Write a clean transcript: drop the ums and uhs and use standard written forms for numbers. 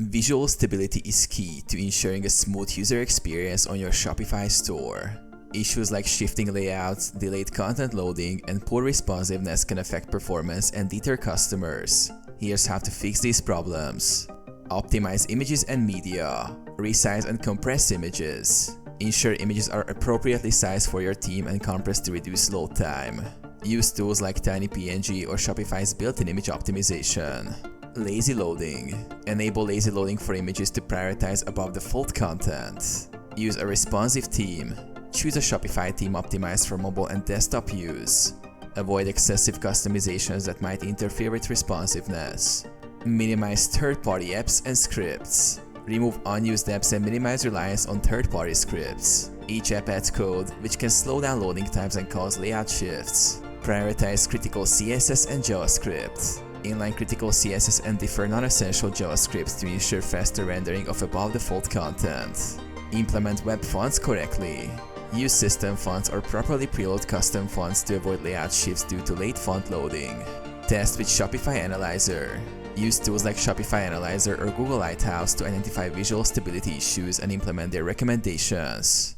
Visual stability is key to ensuring a smooth user experience on your Shopify store. Issues like shifting layouts, delayed content loading, and poor responsiveness can affect performance and deter customers. Here's how to fix these problems. Optimize images and media. Resize and compress images. Ensure images are appropriately sized for your team and compressed to reduce load time. Use tools like TinyPNG or Shopify's built-in image optimization. Lazy loading. Enable lazy loading for images to prioritize above default content. Use a responsive theme. Choose a Shopify theme optimized for mobile and desktop use. Avoid excessive customizations that might interfere with responsiveness. Minimize third-party apps and scripts. Remove unused apps and minimize reliance on third-party scripts. Each app adds code, which can slow down loading times and cause layout shifts. Prioritize critical CSS and JavaScript. Inline critical CSS and defer non-essential JavaScript to ensure faster rendering of above-default content. Implement web fonts correctly. Use system fonts or properly preload custom fonts to avoid layout shifts due to late font loading. Test with Shopify Analyzer. Use tools like Shopify Analyzer or Google Lighthouse to identify visual stability issues and implement their recommendations.